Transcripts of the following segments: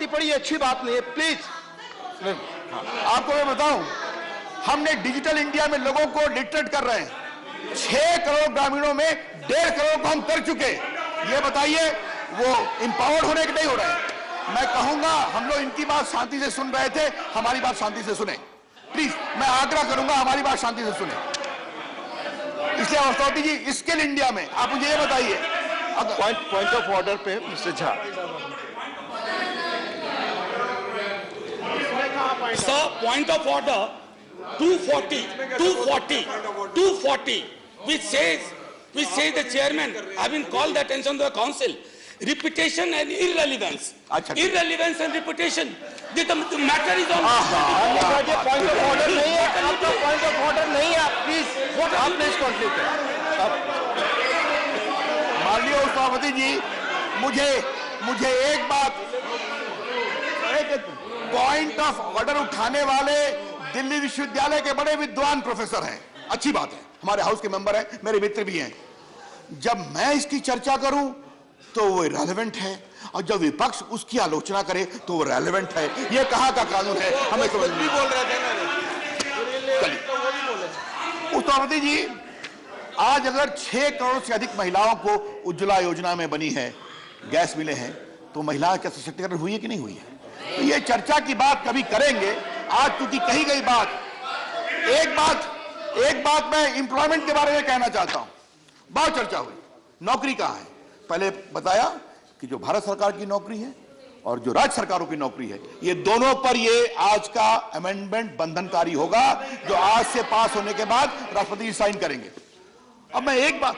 टिप्पणी अच्छी बात नहीं है, प्लीज। आपको मैं बताऊं, हमने डिजिटल इंडिया में लोगों को लिटरेट कर रहे हैं। 6 करोड़ ग्रामीणों में 1.5 करोड़ को हम कर चुके। ये बताइए वो इंपावर्ड होने के नहीं हो रहे हैं। मैं कहूंगा हम लोग इनकी बात शांति से सुन रहे थे, हमारी बात शांति से सुने प्लीज। मैं आग्रह करूंगा हमारी बात शांति से सुने। इसलिए अवस्थावती जी, स्किल इंडिया में आप मुझे ये बताइए, पॉइंट ऑफ ऑर्डर पे mister Jha. Sir, point of order 240, which says the chairman having called the attention of the council, repetition and irrelevance. Irrelevance and repetition. The matter is on. Point of order नहीं है, आपका point of order नहीं है, please आप please conclude करें। माननीय सभापति जी, मुझे एक बात, पॉइंट ऑफ ऑर्डर उठाने वाले दिल्ली विश्वविद्यालय के बड़े विद्वान प्रोफेसर हैं, अच्छी बात है, हमारे हाउस के मेंबर हैं, मेरे मित्र भी हैं। जब मैं इसकी चर्चा करूं तो वो रेलेवेंट है, और जब विपक्ष उसकी आलोचना करे तो वो रेलेवेंट है। ये कहां का कानून है, हमें समझ नहीं। बोल रहे थे सभापति जी, आज अगर 6 करोड़ से अधिक महिलाओं को उज्ज्वला योजना में बनी है, गैस मिले हैं, तो महिलाओं का सशक्तिकरण हुई है कि नहीं हुई है? तो ये चर्चा की बात कभी करेंगे। आज क्योंकि कही गई बात, एक बात मैं एम्प्लॉयमेंट के बारे में कहना चाहता हूं। बहुत चर्चा हुई, नौकरी कहां है? पहले बताया कि जो भारत सरकार की नौकरी है और जो राज्य सरकारों की नौकरी है, ये दोनों पर ये आज का अमेंडमेंट बंधनकारी होगा, जो आज से पास होने के बाद राष्ट्रपति जी साइन करेंगे। अब मैं एक बात,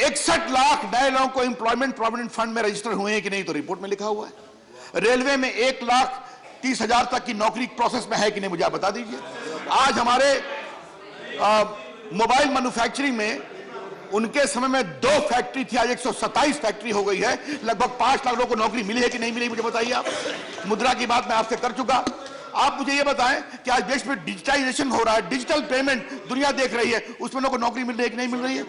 61 लाख नए लोगों को एम्प्लॉयमेंट प्रोविडेंट फंड में रजिस्टर हुए हैं कि नहीं, तो रिपोर्ट में लिखा हुआ है। रेलवे में 1,30,000 तक की नौकरी प्रोसेस में है कि नहीं, मुझे आप बता दीजिए। आज हमारे मोबाइल मैन्युफैक्चरिंग में, उनके समय में 2 फैक्ट्री थी, आज 127 फैक्ट्री हो गई है। लगभग 5 लाख लोगों को नौकरी मिली है कि नहीं मिली, मुझे बताइए आप। मुद्रा की बात मैं आपसे कर चुका। आप मुझे ये बताएं कि आज देश में डिजिटाइजेशन हो रहा है, डिजिटल पेमेंट दुनिया देख रही है, उसमें लोगों को नौकरी मिल रही है कि नहीं मिल रही है?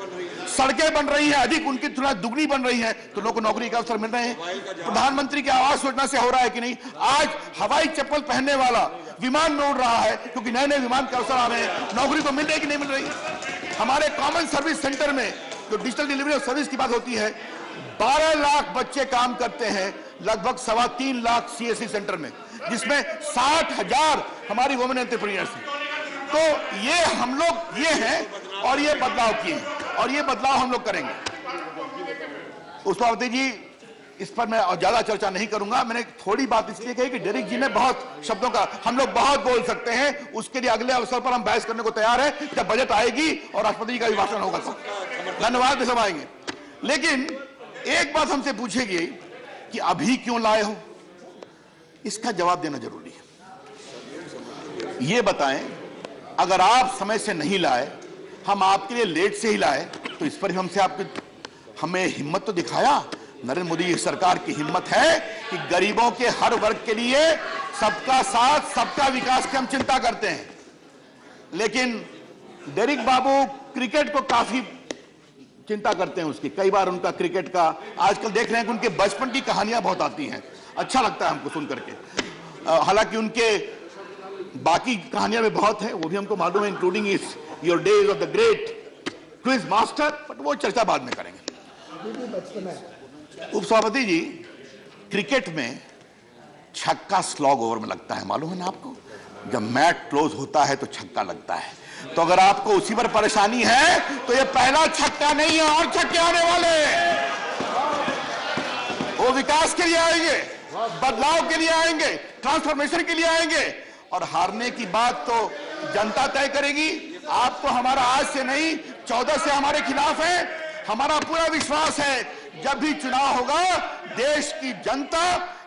सड़कें बन रही हैं, अधिक उनकी तुलना दुगनी बन रही हैं, तो लोगों को नौकरी का अवसर मिल रहे हैं। प्रधानमंत्री की आवास योजना से हो रहा है कि नहीं? आज हवाई चप्पल पहनने वाला विमान में उड़ रहा है, क्योंकि नए नए विमान के अवसर आ रहे हैं। नौकरी तो मिल रही है कि नहीं मिल रही? हमारे कॉमन सर्विस सेंटर में जो डिजिटल डिलीवरी ऑफ सर्विस की बात होती है, 12 लाख बच्चे काम करते हैं, लगभग 3.25 लाख CSC सेंटर में, जिसमें 60,000 हमारी वुमेन एंटरप्रेन्योर्स हैं। तो ये हम लोग ये हैं और ये बदलाव किए हैं, और ये बदलाव हम लोग करेंगे। सभापति जी, इस पर मैं और ज्यादा चर्चा नहीं करूंगा। मैंने थोड़ी बात इसलिए कही कि डेरिक जी ने बहुत शब्दों का, हम लोग बहुत बोल सकते हैं, उसके लिए अगले अवसर पर हम बहस करने को तैयार है, जब बजट आएगी और राष्ट्रपति जी का अभिभाषण होगा तो धन्यवाद भी सब आएंगे। लेकिन एक बात हमसे पूछेगी कि अभी क्यों लाए हो, इसका जवाब देना जरूरी है। ये बताएं, अगर आप समय से नहीं लाए, हम आपके लिए लेट से ही लाए, तो इस पर हमें हिम्मत तो दिखाया। नरेंद्र मोदी की सरकार की हिम्मत है कि गरीबों के हर वर्ग के लिए सबका साथ सबका विकास की हम चिंता करते हैं। लेकिन डेरिक बाबू क्रिकेट को काफी चिंता करते हैं उसकी, कई बार उनका क्रिकेट का, आजकल देख रहे हैं कि उनके बचपन की कहानियां बहुत आती हैं, अच्छा लगता है हमको सुन करके। हालांकि उनके बाकी कहानियां भी बहुत हैं, वो भी हमको मालूम है, इंक्लूडिंग इस your days of the great quiz master, but वो चर्चा बाद में करेंगे। उपसभापति जी, क्रिकेट में छक्का स्लॉग ओवर में लगता है, मालूम है ना आपको? जब मैच क्लोज होता है तो छक्का लगता है। तो अगर आपको उसी पर परेशानी है तो ये पहला छक्का नहीं है, और छक्के आने वाले हैं। वो विकास के लिए आएंगे, बदलाव के लिए आएंगे, ट्रांसफॉर्मेशन के लिए आएंगे, और हारने की बात तो जनता तय करेगी। आपको हमारा आज से नहीं, 14 से हमारे खिलाफ है। हमारा पूरा विश्वास है जब भी चुनाव होगा, देश की जनता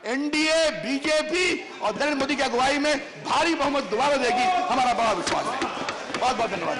एनडीए, बीजेपी और नरेंद्र मोदी की अगुवाई में भारी बहुमत दोबारा देगी, हमारा बड़ा विश्वास है। बहुत बहुत धन्यवाद।